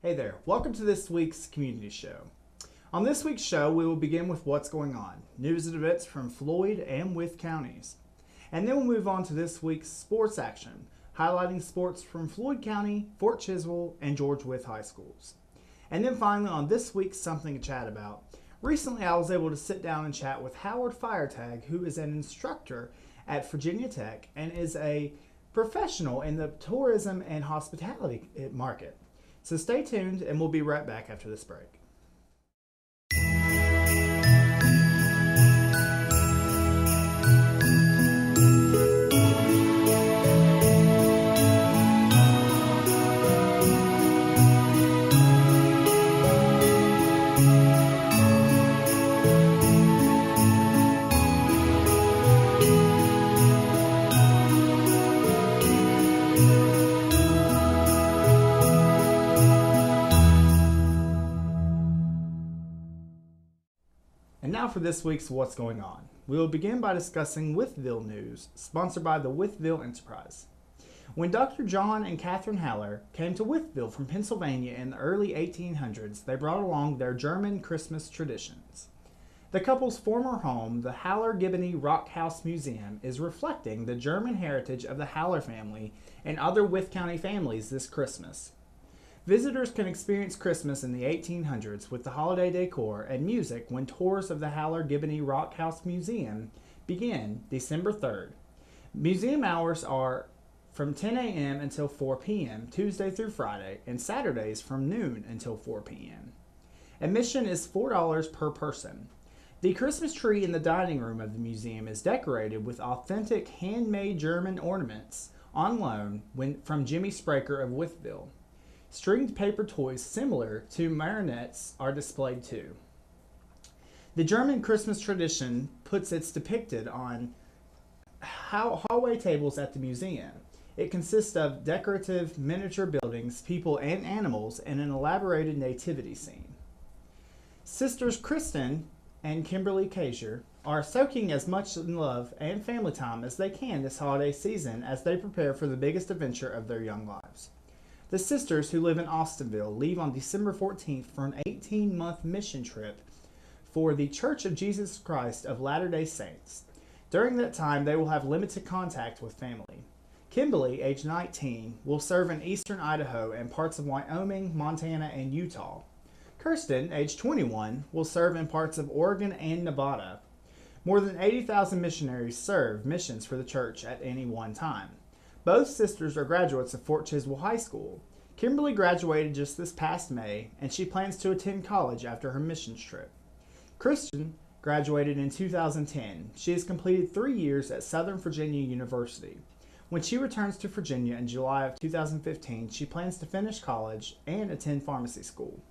Hey there, welcome to this week's community show. On this week's show, we will begin with what's going on, news and events from Floyd and Wythe Counties. And then we'll move on to this week's sports action, highlighting sports from Floyd County, Fort Chiwell, and George Wythe High Schools. And then finally, on this week's Something to Chat About, recently I was able to sit down and chat with Howard Firetag, who is an instructor at Virginia Tech and is a professional in the tourism and hospitality market. So stay tuned, and we'll be right back after this break. And now for this week's What's Going On. We will begin by discussing Wytheville news, sponsored by the Wytheville Enterprise. When Dr. John and Catherine Haller came to Wytheville from Pennsylvania in the early 1800s, they brought along their German Christmas traditions. The couple's former home, the Haller-Giboney Rock House Museum, is reflecting the German heritage of the Haller family and other Wythe County families this Christmas. Visitors can experience Christmas in the 1800s with the holiday decor and music when tours of the Haller-Giboney Rock House Museum begin December 3rd. Museum hours are from 10 a.m. until 4 p.m. Tuesday through Friday, and Saturdays from noon until 4 p.m. Admission is $4 per person. The Christmas tree in the dining room of the museum is decorated with authentic handmade German ornaments on loan from Jimmy Spraker of Wytheville. Stringed paper toys similar to marionettes are displayed too. The German Christmas tradition puts its depicted on hallway tables at the museum. It consists of decorative miniature buildings, people, and animals, and an elaborated nativity scene. Sisters Kristen and Kimberly Kaiser are soaking as much in love and family time as they can this holiday season as they prepare for the biggest adventure of their young lives. The sisters, who live in Austinville, leave on December 14th for an 18-month mission trip for the Church of Jesus Christ of Latter-day Saints. During that time, they will have limited contact with family. Kimberly, age 19, will serve in eastern Idaho and parts of Wyoming, Montana, and Utah. Kirsten, age 21, will serve in parts of Oregon and Nevada. More than 80,000 missionaries serve missions for the church at any one time. Both sisters are graduates of Fort Chiwell High School. Kimberly graduated just this past May, and she plans to attend college after her missions trip. Kristen graduated in 2010. She has completed 3 years at Southern Virginia University. When she returns to Virginia in July of 2015, she plans to finish college and attend pharmacy school.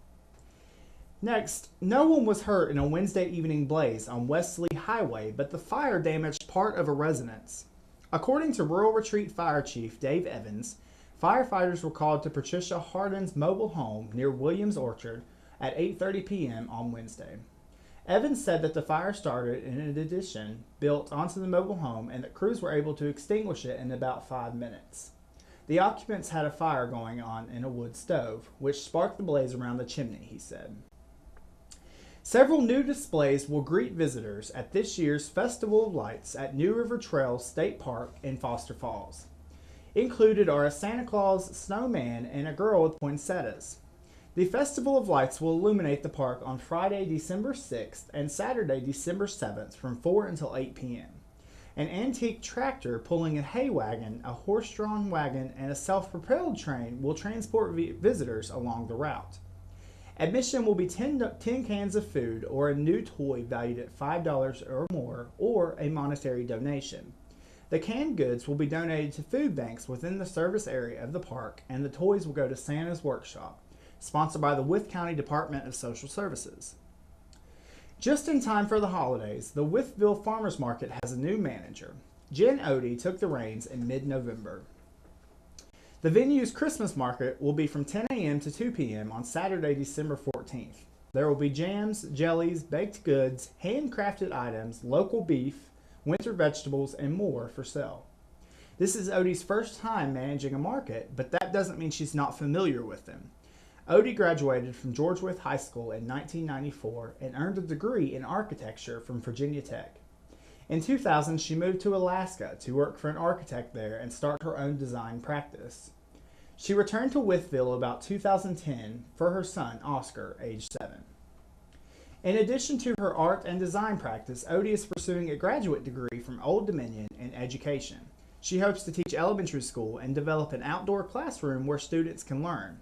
Next, no one was hurt in a Wednesday evening blaze on Wesley Highway, but the fire damaged part of a residence. According to Rural Retreat Fire Chief Dave Evans, firefighters were called to Patricia Hardin's mobile home near Williams Orchard at 8:30 p.m. on Wednesday. Evans said that the fire started in an addition built onto the mobile home and that crews were able to extinguish it in about 5 minutes. The occupants had a fire going on in a wood stove, which sparked the blaze around the chimney, he said. Several new displays will greet visitors at this year's Festival of Lights at New River Trail State Park in Foster Falls. Included are a Santa Claus snowman and a girl with poinsettias. The Festival of Lights will illuminate the park on Friday, December 6th and Saturday, December 7th from 4 until 8 p.m. An antique tractor pulling a hay wagon, a horse-drawn wagon, and a self-propelled train will transport visitors along the route. Admission will be 10 cans of food or a new toy valued at $5 or more, or a monetary donation. The canned goods will be donated to food banks within the service area of the park, and the toys will go to Santa's Workshop, sponsored by the Wythe County Department of Social Services. Just in time for the holidays, the Wytheville Farmers Market has a new manager. Jen Odie took the reins in mid-November. The venue's Christmas market will be from 10 a.m. to 2 p.m. on Saturday, December 14th. There will be jams, jellies, baked goods, handcrafted items, local beef, winter vegetables, and more for sale. This is Odie's first time managing a market, but that doesn't mean she's not familiar with them. Odie graduated from George Wythe High School in 1994 and earned a degree in architecture from Virginia Tech. In 2000, she moved to Alaska to work for an architect there and start her own design practice. She returned to Wytheville about 2010 for her son, Oscar, age 7. In addition to her art and design practice, Odie is pursuing a graduate degree from Old Dominion in education. She hopes to teach elementary school and develop an outdoor classroom where students can learn.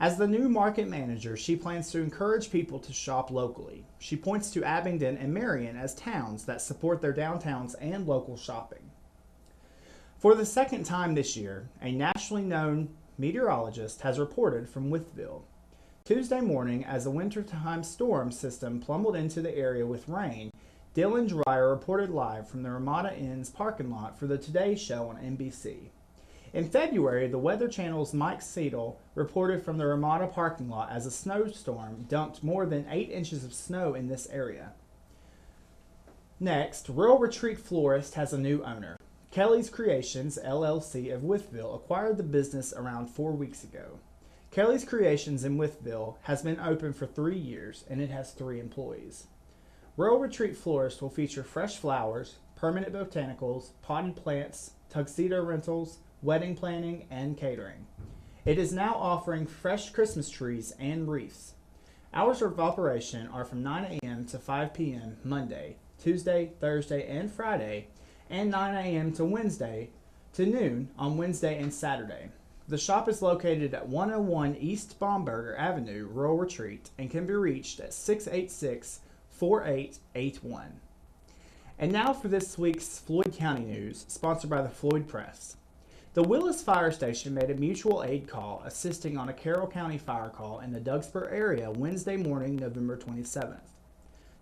As the new market manager, she plans to encourage people to shop locally. She points to Abingdon and Marion as towns that support their downtowns and local shopping. For the second time this year, a nationally known meteorologist has reported from Wytheville. Tuesday morning, as a wintertime storm system plummeled into the area with rain, Dylan Dreyer reported live from the Ramada Inn's parking lot for the Today Show on NBC. In February, the Weather Channel's Mike Seidel reported from the Ramada parking lot as a snowstorm dumped more than 8 inches of snow in this area. Next, Rural Retreat Florist has a new owner. Kelly's Creations, LLC of Wytheville acquired the business around 4 weeks ago. Kelly's Creations in Wytheville has been open for 3 years and it has 3 employees. Rural Retreat Florist will feature fresh flowers, permanent botanicals, potted plants, tuxedo rentals, wedding planning, and catering. It is now offering fresh Christmas trees and wreaths. Hours of operation are from 9 a.m. to 5 p.m. Monday, Tuesday, Thursday, and Friday, and 9 a.m. to Wednesday to noon on Wednesday and Saturday. The shop is located at 101 East Baumberger Avenue, Rural Retreat, and can be reached at 686-4881. And now for this week's Floyd County news, sponsored by the Floyd Press. The Willis Fire Station made a mutual aid call assisting on a Carroll County fire call in the Dougspur area Wednesday morning, November 27th.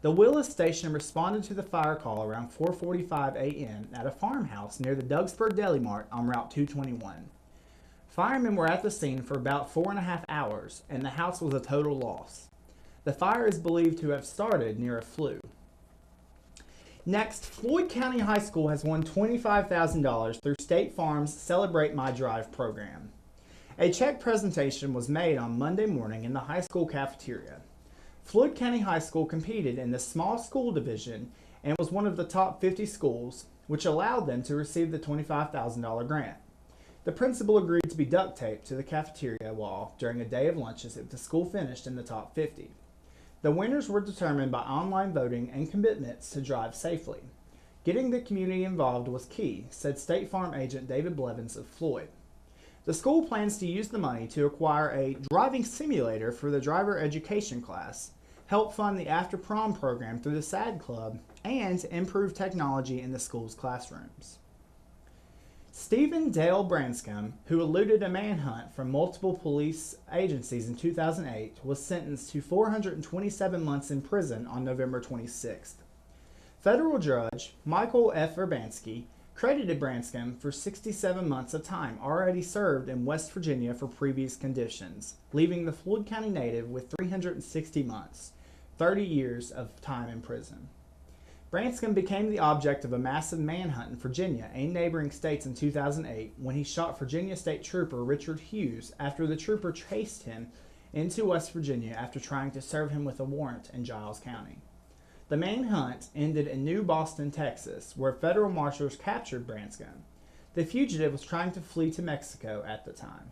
The Willis Station responded to the fire call around 4:45 a.m. at a farmhouse near the Dougspur Deli Mart on Route 221. Firemen were at the scene for about 4.5 hours, and the house was a total loss. The fire is believed to have started near a flue. Next, Floyd County High School has won $25,000 through State Farm's Celebrate My Drive program. A check presentation was made on Monday morning in the high school cafeteria. Floyd County High School competed in the small school division and was one of the top 50 schools, which allowed them to receive the $25,000 grant. The principal agreed to be duct taped to the cafeteria wall during a day of lunches if the school finished in the top 50. The winners were determined by online voting and commitments to drive safely. Getting the community involved was key, said State Farm agent David Blevins of Floyd. The school plans to use the money to acquire a driving simulator for the driver education class, help fund the After Prom program through the SAD Club, and improve technology in the school's classrooms. Stephen Dale Branscombe, who eluded a manhunt from multiple police agencies in 2008, was sentenced to 427 months in prison on November 26th. Federal Judge Michael F. Urbanski credited Branscombe for 67 months of time already served in West Virginia for previous conditions, leaving the Floyd County native with 360 months, 30 years of time in prison. Branscombe became the object of a massive manhunt in Virginia and neighboring states in 2008 when he shot Virginia State Trooper Richard Hughes after the trooper chased him into West Virginia after trying to serve him with a warrant in Giles County. The manhunt ended in New Boston, Texas, where federal marshals captured Branscombe. The fugitive was trying to flee to Mexico at the time.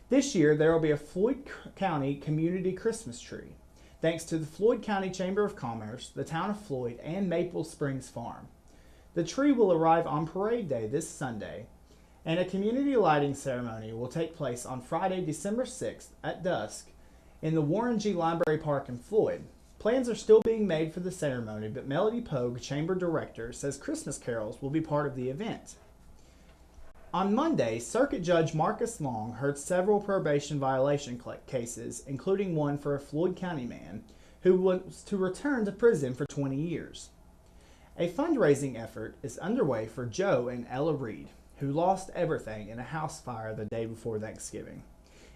This year, there will be a Floyd County community Christmas tree, thanks to the Floyd County Chamber of Commerce, the Town of Floyd, and Maple Springs Farm. The tree will arrive on Parade Day this Sunday, and a community lighting ceremony will take place on Friday, December 6th at dusk in the Warren G. Library Park in Floyd. Plans are still being made for the ceremony, but Melody Pogue, Chamber Director, says Christmas carols will be part of the event. On Monday, Circuit Judge Marcus Long heard several probation violation cases, including one for a Floyd County man who was to return to prison for 20 years. A fundraising effort is underway for Joe and Ella Reed, who lost everything in a house fire the day before Thanksgiving.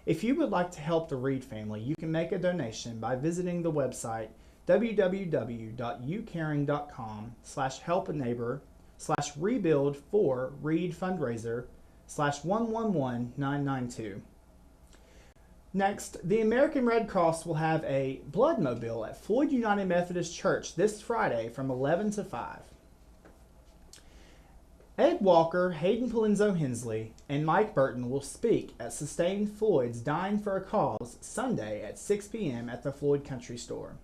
If you would like to help the Reed family, you can make a donation by visiting the website www.youcaring.com/help-a-neighbor/rebuild for Reed fundraiser /111992. Next, the American Red Cross will have a blood mobile at Floyd United Methodist Church this Friday from 11 to 5. Ed Walker, Hayden Palenzo Hensley, and Mike Burton will speak at Sustain Floyd's Dying for a Cause Sunday at 6 p.m. at the Floyd Country Store.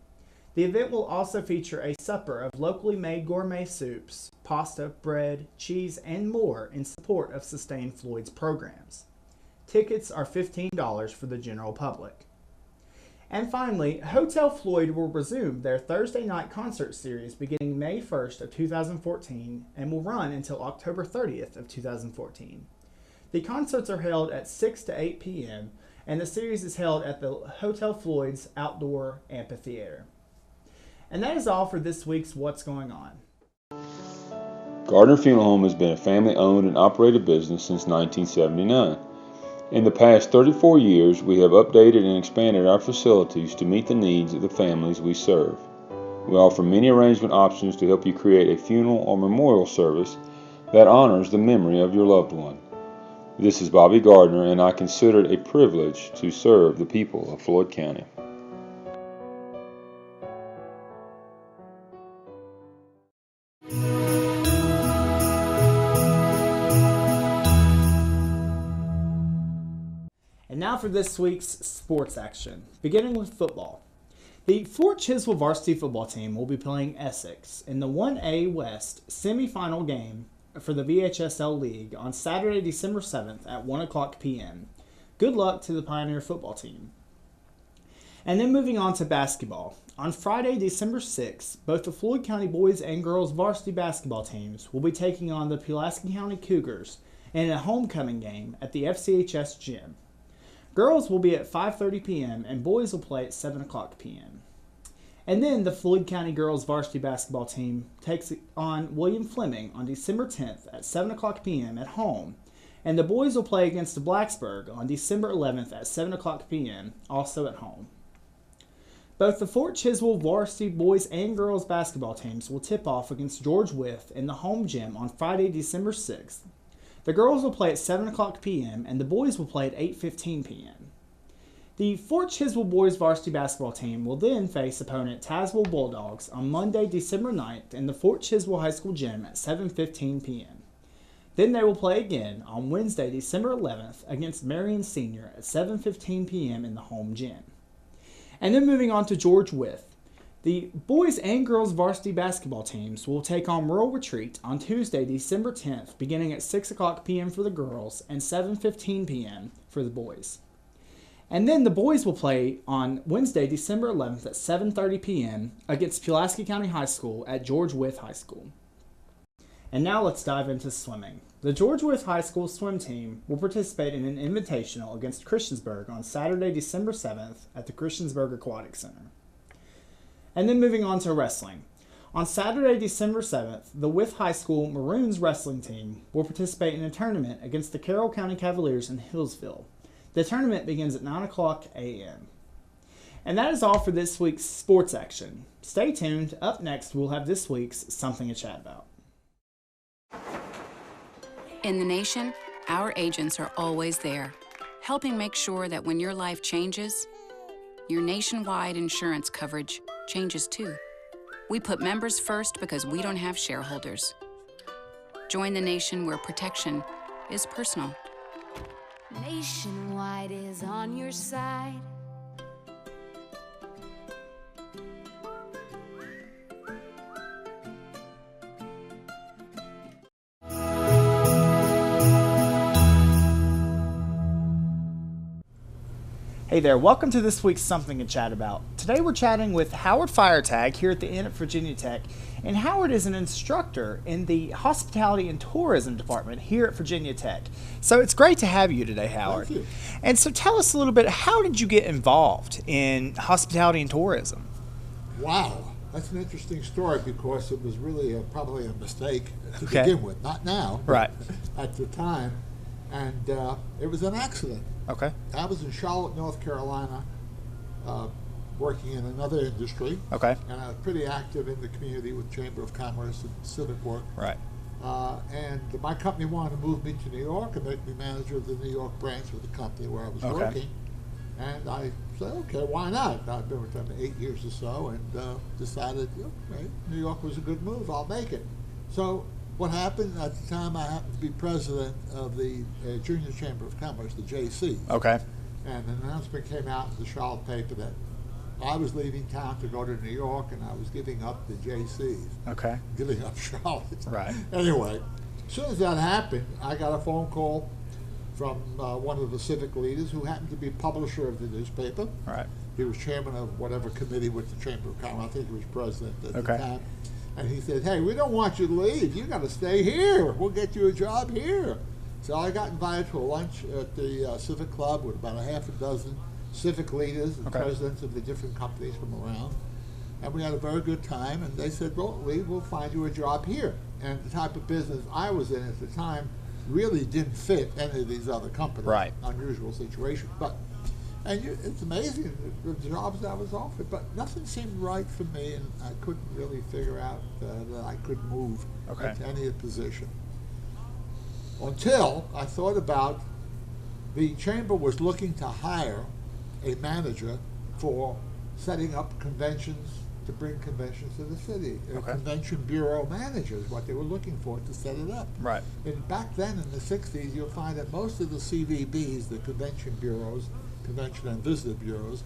The event will also feature a supper of locally made gourmet soups, pasta, bread, cheese, and more in support of Sustain Floyd's programs. Tickets are $15 for the general public. And finally, Hotel Floyd will resume their Thursday night concert series beginning May 1st of 2014 and will run until October 30th of 2014. The concerts are held at 6 to 8 p.m. and the series is held at the Hotel Floyd's Outdoor Amphitheater. And that is all for this week's What's Going On. Gardner Funeral Home has been a family-owned and operated business since 1979. In the past 34 years, we have updated and expanded our facilities to meet the needs of the families we serve. We offer many arrangement options to help you create a funeral or memorial service that honors the memory of your loved one. This is Bobby Gardner, and I consider it a privilege to serve the people of Floyd County. And now for this week's sports action, beginning with football. The Fort Chiwell varsity football team will be playing Essex in the 1A West semifinal game for the VHSL League on Saturday, December 7th at 1 o'clock p.m. Good luck to the Pioneer football team. And then moving on to basketball. On Friday, December 6th, both the Floyd County boys and girls varsity basketball teams will be taking on the Pulaski County Cougars in a homecoming game at the FCHS gym. Girls will be at 5:30 p.m. and boys will play at 7 o'clock p.m. And then the Floyd County girls varsity basketball team takes on William Fleming on December 10th at 7 o'clock p.m. at home. And the boys will play against Blacksburg on December 11th at 7 o'clock p.m. also at home. Both the Fort Chiwell varsity boys and girls basketball teams will tip off against George Wythe in the home gym on Friday, December 6th. The girls will play at 7 o'clock p.m. and the boys will play at 8:15 p.m. The Fort Chiwell boys varsity basketball team will then face opponent Tazewell Bulldogs on Monday, December 9th in the Fort Chiwell High School gym at 7:15 p.m. Then they will play again on Wednesday, December 11th against Marion Senior at 7:15 p.m. in the home gym. And then moving on to George Wythe. The boys and girls varsity basketball teams will take on Rural Retreat on Tuesday, December 10th, beginning at 6 o'clock p.m. for the girls and 7:15 p.m. for the boys. And then the boys will play on Wednesday, December 11th at 7:30 p.m. against Pulaski County High School at George Wythe High School. And now let's dive into swimming. The George Wythe High School swim team will participate in an invitational against Christiansburg on Saturday, December 7th at the Christiansburg Aquatic Center. And then moving on to wrestling. On Saturday, December 7th, the Wythe High School Maroons wrestling team will participate in a tournament against the Carroll County Cavaliers in Hillsville. The tournament begins at 9 o'clock a.m. And that is all for this week's sports action. Stay tuned. Up next, we'll have this week's Something to Chat About. In the nation, our agents are always there, helping make sure that when your life changes, your nationwide insurance coverage changes too. We put members first because we don't have shareholders. Join the nation where protection is personal. Nationwide is on your side. Hey there, welcome to this week's Something to Chat About. Today we're chatting with Howard Firetag here at the Inn at Virginia Tech, and Howard is an instructor in the Hospitality and Tourism Department here at Virginia Tech. So it's great to have you today, Howard. Thank you. And so tell us a little bit, how did you get involved in hospitality and tourism? Wow, that's an interesting story because it was really probably a mistake to Okay. begin with. Not now, but Right. at the time. And it was an accident. Okay. I was in Charlotte, North Carolina, working in another industry. Okay. And I was pretty active in the community with Chamber of Commerce and civic work. Right. And my company wanted to move me to New York and make me manager of the New York branch of the company where I was Okay. working. And I said, okay, why not? I've been with them 8 years or so, and decided, okay, New York was a good move. I'll make it. So what happened at the time? I happened to be president of the Junior Chamber of Commerce, the JC. Okay. And an announcement came out in the Charlotte paper that I was leaving town to go to New York, and I was giving up the JCs. Okay. Giving up Charlotte. Right. Anyway, as soon as that happened, I got a phone call from one of the civic leaders who happened to be publisher of the newspaper. Right. He was chairman of whatever committee with the Chamber of Commerce. I think he was president at the time. And he said, hey, we don't want you to leave. You got to stay here. We'll get you a job here. So I got invited to a lunch at the Civic Club with about a half a dozen civic leaders and presidents of the different companies from around. And we had a very good time. And they said, well, we'll find you a job here. And the type of business I was in at the time really didn't fit any of these other companies. Right. Unusual situation. But it's amazing the jobs I was offered, but nothing seemed right for me, and I couldn't really figure out that I could move into any position. Until I thought about the chamber was looking to hire a manager for setting up conventions, to bring conventions to the city. A convention bureau manager is what they were looking for to set it up. Right. And back then in the 60s, you'll find that most of the CVBs, the convention bureaus, convention and visitor bureaus,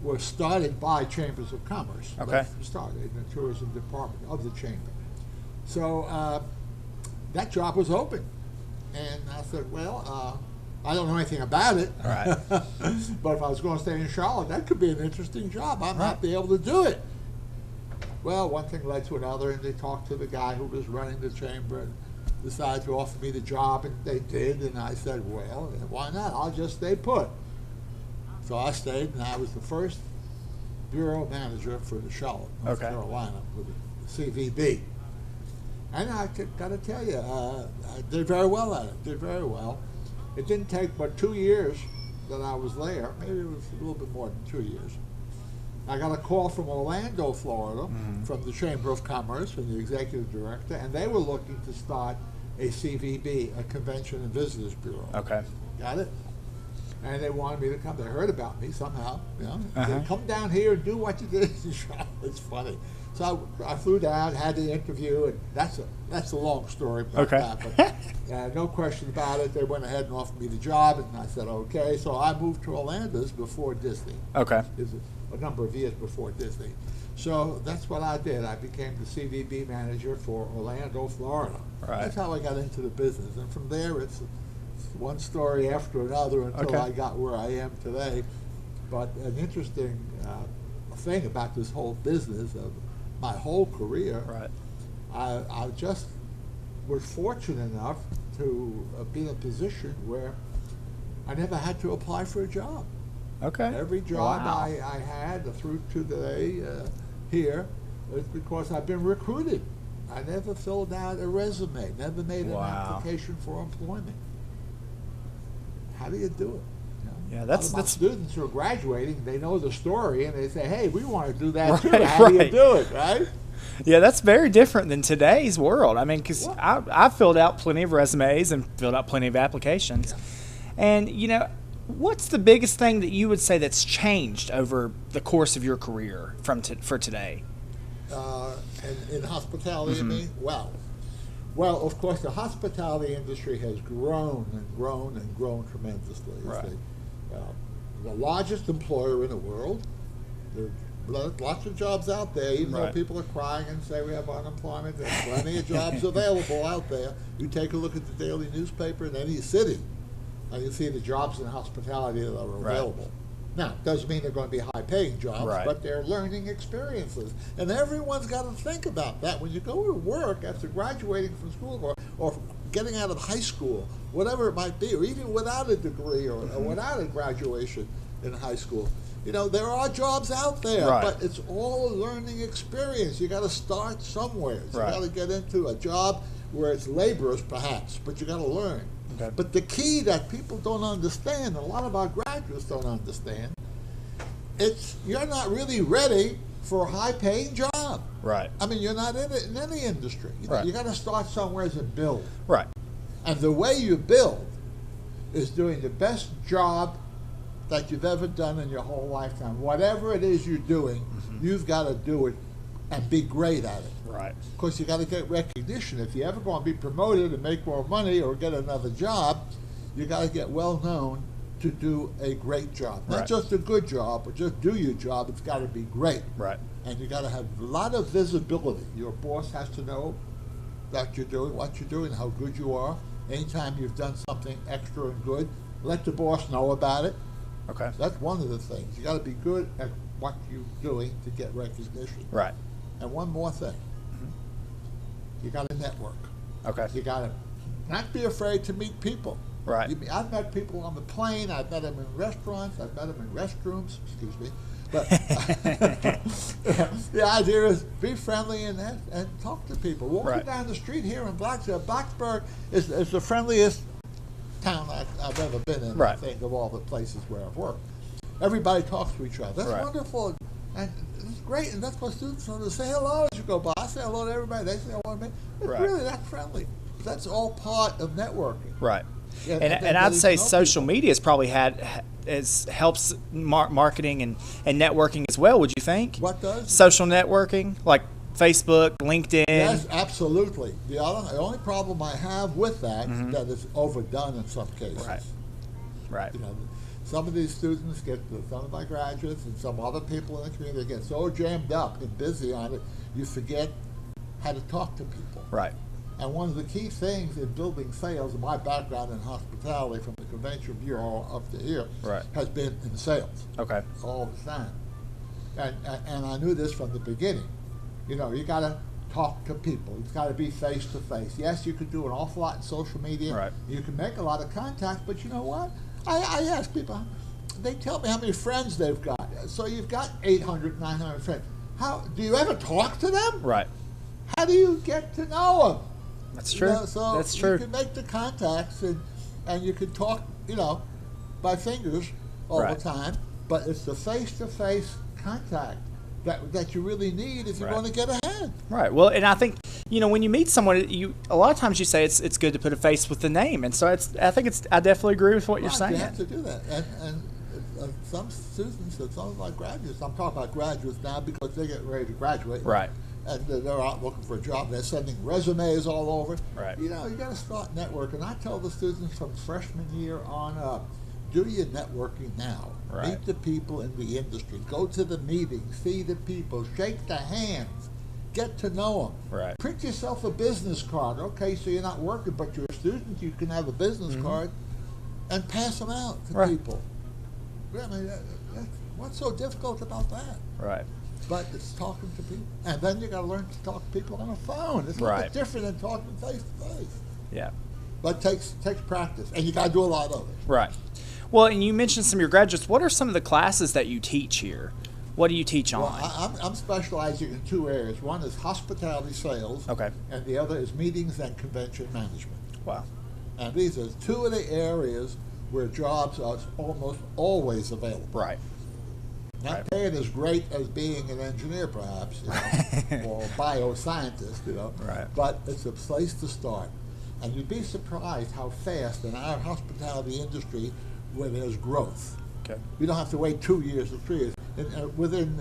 were started by chambers of commerce. Okay. Started in the tourism department of the chamber. So that job was open. And I said, well, I don't know anything about it. Right. But if I was going to stay in Charlotte, that could be an interesting job. I might be able to do it. Well, one thing led to another, and they talked to the guy who was running the chamber and decided to offer me the job, and they did. And I said, well, why not? I'll just stay put. So I stayed, and I was the first bureau manager for the Charlotte, North Carolina, for the CVB. And I got to tell you, I did very well at it, did very well. It didn't take but 2 years that I was there. Maybe it was a little bit more than 2 years. I got a call from Orlando, Florida, from the Chamber of Commerce, from the executive director, and they were looking to start a CVB, a Convention and Visitors Bureau. Okay. Got it? And they wanted me to come. They heard about me somehow. You know, They come down here and do what you did in Charlotte. It's funny. So I flew down, had the interview, and that's a long story about that. But no question about it. They went ahead and offered me the job, and I said okay. So I moved to Orlando before Disney. Okay. A number of years before Disney. So that's what I did. I became the CVB manager for Orlando, Florida. Right. That's how I got into the business, and from there it's one story after another until I got where I am today. But an interesting thing about this whole business of my whole career, I just was fortunate enough to be in a position where I never had to apply for a job. Okay. Every job I had through to today here is because I've been recruited. I never filled out a resume, never made an application for employment. How do you do it? Yeah, that's students who are graduating. They know the story, and they say, "Hey, we want to do that too." How do you do it, right? Yeah, that's very different than today's world. I mean, because I filled out plenty of resumes and filled out plenty of applications, and what's the biggest thing that you would say that's changed over the course of your career for today? In hospitality, you mean? Well, of course, the hospitality industry has grown and grown and grown tremendously. Right. The largest employer in the world. There are lots of jobs out there, even though people are crying and say we have unemployment. There's plenty of jobs available out there. You take a look at the daily newspaper in any city, and you see the jobs in hospitality that are available. Now, it doesn't mean they're going to be high-paying jobs, but they're learning experiences. And everyone's got to think about that. When you go to work after graduating from school or getting out of high school, whatever it might be, or even without a degree or without a graduation in high school, there are jobs out there, but it's all a learning experience. You got to start somewhere. You got to get into a job where it's laborious, perhaps, but you got to learn. Okay. But the key that people don't understand, a lot of our graduates don't understand, it's you're not really ready for a high-paying job. Right. I mean, you're not in it in any industry. You got to start somewhere and build. Right. And the way you build is doing the best job that you've ever done in your whole lifetime. Whatever it is you're doing, you've got to do it and be great at it. Right. Of course, you got to get recognition. If you ever want to be promoted and make more money or get another job, you got to get well known to do a great job. Not just a good job, but just do your job. It's got to be great. Right. And you got to have a lot of visibility. Your boss has to know that you're doing what you're doing, how good you are. Anytime you've done something extra and good, let the boss know about it. Okay. That's one of the things. You got to be good at what you're doing to get recognition. Right. And one more thing. You got to network. Okay. You got to not be afraid to meet people. Right. I've met people on the plane. I've met them in restaurants. I've met them in restrooms. Excuse me. But the idea is be friendly and talk to people. Walking down the street here in Blacksburg is the friendliest town I've ever been in. I think of all the places where I've worked. Everybody talks to each other. That's wonderful, and it's great. And that's what students want to say hello as you go by. I say hello to everybody. They say hello to me. It's really that friendly. That's all part of networking. Right. And I'd say social media has probably helps marketing and networking as well. Would you think? What does? Social networking, like Facebook, LinkedIn. Yes, absolutely. The only problem I have with that is that it's overdone in some cases. Right. You know, some of these students some of my graduates and some other people in the community get so jammed up and busy on it, you forget how to talk to people. Right. And one of the key things in building sales, and my background in hospitality from the convention bureau up to here, has been in sales. Okay. All the time. And I knew this from the beginning. You know, you got to talk to people. It's got to be face to face. Yes, you could do an awful lot in social media. Right. You can make a lot of contacts, but you know what? I ask people, they tell me how many friends they've got. So you've got 800, 900 friends. How do you ever talk to them? Right. How do you get to know them? That's true. You know, so that's true. You can make the contacts and you can talk, by fingers all the time, but it's the face-to-face contact that you really need if you're going to get ahead. Right. Well, and I think, when you meet someone, a lot of times you say it's good to put a face with the name, and so I definitely agree with what you're saying. You have to do that, and some students and some of my graduates, I'm talking about graduates now because they're getting ready to graduate. Right. And they're out looking for a job. They're sending resumes all over. Right. You got to start networking. I tell the students from freshman year on up, do your networking now. Right. Meet the people in the industry. Go to the meetings. See the people. Shake the hands. Get to know them. Right. Print yourself a business card. Okay, so you're not working, but you're a student. You can have a business card and pass them out to people. I mean, what's so difficult about that? Right. But it's talking to people. And then you got to learn to talk to people on a phone. It's a little bit different than talking face to face. Yeah. But it takes practice. And you got to do a lot of it. Right. Well, and you mentioned some of your graduates. What are some of the classes that you teach here? What do you teach on? Well, I'm specializing in two areas. One is hospitality sales. Okay. And the other is meetings and convention management. Wow. And these are two of the areas where jobs are almost always available. Right. Not paying as great as being an engineer, perhaps, or a bioscientist, Right. But it's a place to start. And you'd be surprised how fast in our hospitality industry, where there's growth. Okay. We don't have to wait 2 years or 3 years. Within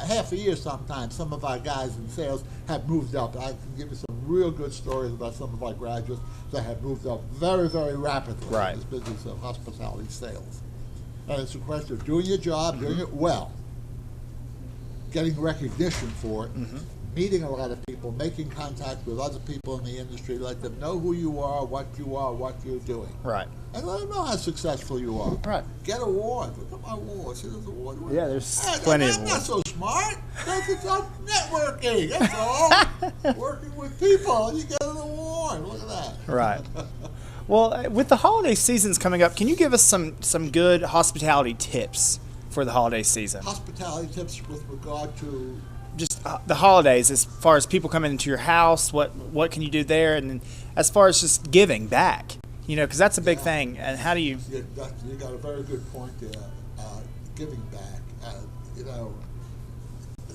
half a year sometimes, some of our guys in sales have moved up. I can give you some real good stories about some of our graduates that have moved up very, very rapidly in this business of hospitality sales. And it's a question of doing your job, doing it well, getting recognition for it, meeting a lot of people, making contact with other people in the industry, let them know who you are, what you're doing. Right. And let them know how successful you are. Right. Get awards. Look at my awards. See those awards? Yeah, there's plenty of I'm awards. not so smart. It's all networking. That's all. Working with people, and you get an award. Look at that. Right. Well, with the holiday seasons coming up, can you give us some good hospitality tips for the holiday season? Hospitality tips with regard to just the holidays, as far as people coming into your house, what can you do there, and then as far as just giving back, because that's a big thing. And how do you? You got a very good point there. Giving back.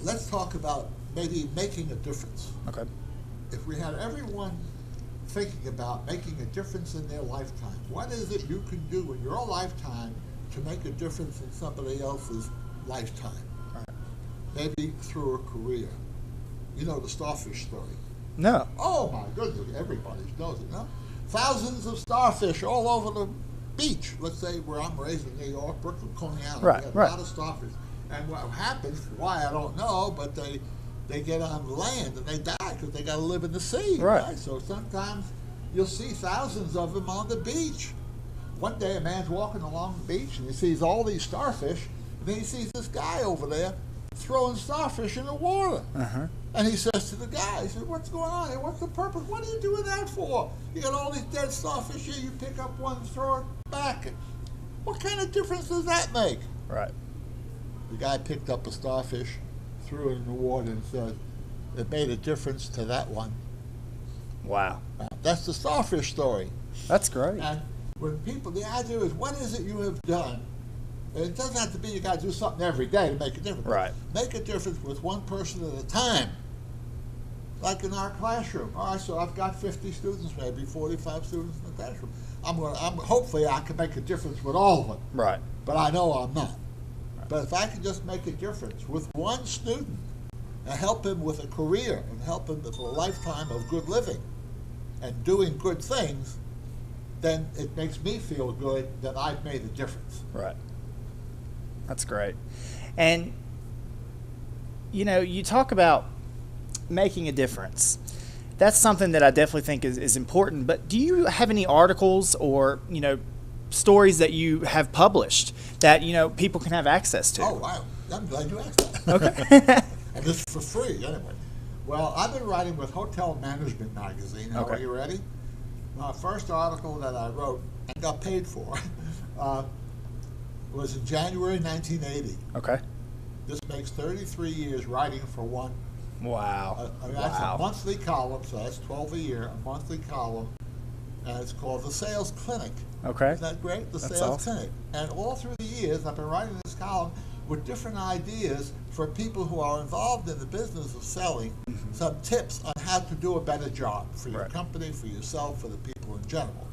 Let's talk about maybe making a difference. Okay. If we had everyone thinking about making a difference in their lifetime, what is it you can do in your lifetime to make a difference in somebody else's lifetime, maybe through a career. You know the starfish story. No. Oh my goodness, everybody knows it, no? Thousands of starfish all over the beach. Let's say where I'm raised in New York, Brooklyn, Coney Island. Right, We have right. a lot of starfish. And what happens, why I don't know, but they get on land and they die because they got to live in the sea. Right. So sometimes you'll see thousands of them on the beach. One day a man's walking along the beach and he sees all these starfish, and then he sees this guy over there throwing starfish in the water. Uh-huh. And he says to the guy, he says, what's going on here? What's the purpose? What are you doing that for? You got all these dead starfish here, you pick up one and throw it back. What kind of difference does that make? Right. The guy picked up a starfish, threw it in the water, and said, it made a difference to that one. Wow. Now, that's the starfish story. That's great. And when people, the idea is, what is it you have done? And it doesn't have to be you got to do something every day to make a difference. Right. Make a difference with one person at a time. Like in our classroom. All right, so I've got 50 students, maybe 45 students in the classroom. Hopefully I can make a difference with all of them. Right. But I know I'm not. But if I can just make a difference with one student and help him with a career and help him with a lifetime of good living and doing good things, then it makes me feel good that I've made a difference. Right. That's great. And, you talk about making a difference. That's something that I definitely think is important. But do you have any articles or, stories that you have published that, people can have access to? Oh, wow. I'm glad you asked that. Okay. And this is for free, anyway. Well, I've been writing with Hotel Management Magazine. Now, Okay. Are you ready? My first article that I wrote and got paid for was in January 1980. Okay. This makes 33 years writing for one. Wow. That's Wow. a monthly column, so that's 12 a year, a monthly column, and it's called The Sales Clinic. Okay. Isn't that great? The That's Sales awesome. Clinic. And all through the years, I've been writing this column with different ideas for people who are involved in the business of selling, some tips on how to do a better job for your Right. company, for yourself, for the people in general.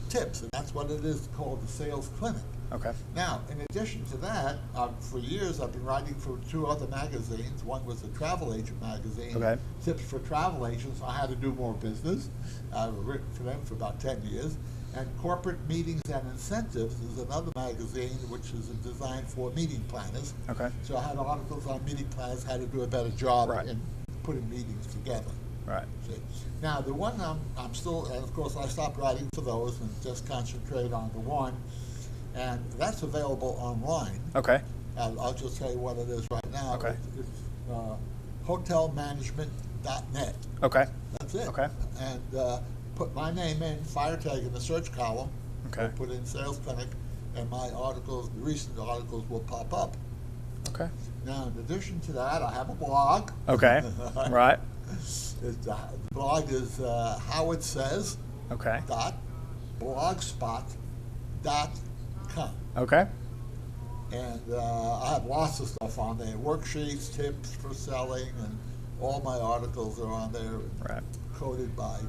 Tips, and that's what it is called, The Sales Clinic. Okay. Now, in addition to that, for years I've been writing for two other magazines. One was a travel agent magazine, Okay. Tips for Travel Agents on how to do more business. I've written for them for about 10 years. And Corporate Meetings and Incentives is another magazine which is designed for meeting planners. Okay. So I had articles on meeting planners, how to do a better job Right. in putting meetings together. Right. See. Now, the one I'm still, and of course I stopped writing for those and just concentrate on the one. And that's available online. Okay. I'll just tell you what it is right now. Okay. It's hotelmanagement.net. Okay. That's it. Okay. And put my name in, fire tag in the search column. Okay. Put in Sales Clinic, and my articles, the recent articles, will pop up. Okay. Now, in addition to that, I have a blog. Okay. Right. The blog is Howard Says. Okay. .blogspot.com. Okay. And I have lots of stuff on there, worksheets, tips for selling, and all my articles are on there, Right. coded by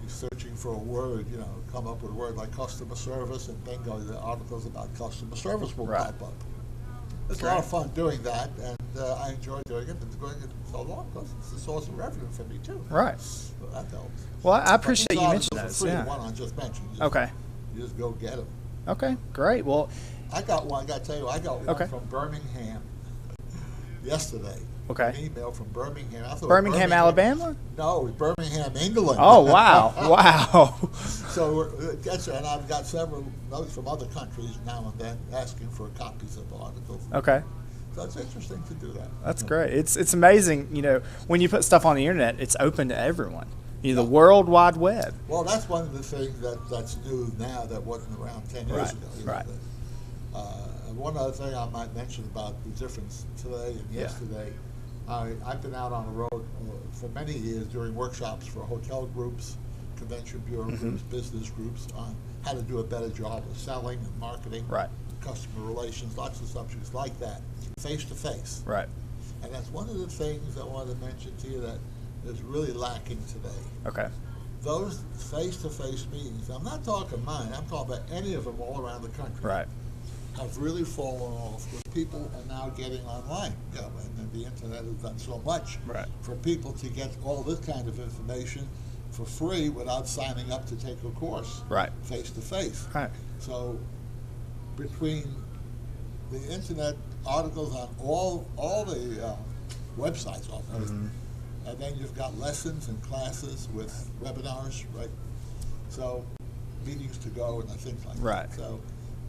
searching for a word, come up with a word like customer service, and bingo, the articles about customer service will Right. pop up. It's a lot of fun doing that, and I enjoy doing it. Been doing it so long because it's a source of revenue for me too. Right. So that helps. Well, I appreciate But these you articles mentioning are those. free, Yeah. The one I just mentioned. Okay. You just go get them. Okay. Great. Well. I got one. I got to tell you, I got one Okay. from Birmingham yesterday. Okay. An email from Birmingham. I thought it was Birmingham, Alabama? No, it was Birmingham, England. Oh, wow. Wow. So and I've got several notes from other countries now and then asking for copies of articles. Okay. So it's interesting to do that. That's great. It's amazing, when you put stuff on the internet, it's open to everyone. The World Wide Web. Well, that's one of the things that's new now that wasn't around 10 years Right, ago. right. And one other thing I might mention about the difference today and Yeah. yesterday, I've been out on the road for many years doing workshops for hotel groups, convention bureau groups, business groups on how to do a better job of selling and marketing, Right. customer relations, lots of subjects like that, face to face. Right. And that's one of the things I wanted to mention to you that is really lacking today. Okay. those face-to-face meetings, I'm not talking mine, I'm talking about any of them all around the country, Right. have really fallen off, where people are now getting online. And then the internet has done so much Right. for people to get all this kind of information for free without signing up to take a course Right. face-to-face. Right. So between the internet articles on all the websites almost, and then you've got lessons and classes with webinars, right? So meetings to go and things like Right. that. So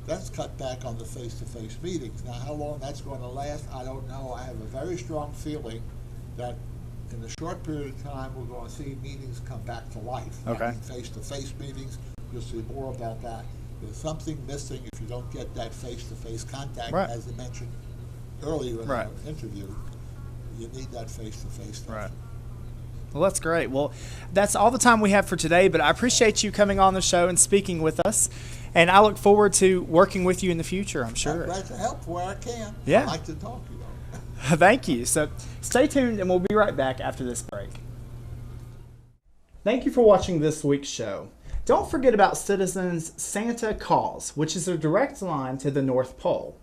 that's cut back on the face-to-face meetings. Now, how long that's going to last, I don't know. I have a very strong feeling that in a short period of time, we're going to see meetings come back to life. Okay. I mean, face-to-face meetings, you'll see more about that. There's something missing if you don't get that face-to-face contact, Right. as I mentioned earlier in Right. our interview. You need that face-to-face stuff. Right. Well, that's great. Well, that's all the time we have for today, but I appreciate you coming on the show and speaking with us. And I look forward to working with you in the future, I'm sure. I'm glad to help where I can. Yeah. I like to talk, you know. Thank you. So stay tuned, and we'll be right back after this break. Thank you for watching this week's show. Don't forget about Citizens Santa Calls, which is a direct line to the North Pole.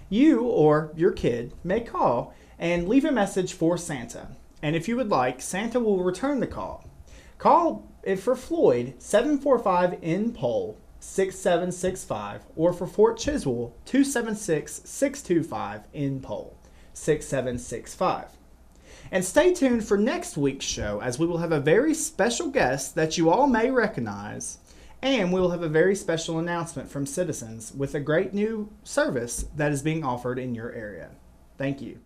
You or your kid may call and leave a message for Santa. And if you would like, Santa will return the call. Call it for Floyd, 745-N-POLE, 6765, or for Fort Chiwell, 276-625-N-POLE, 6765. And stay tuned for next week's show, as we will have a very special guest that you all may recognize, and we will have a very special announcement from Citizens with a great new service that is being offered in your area. Thank you.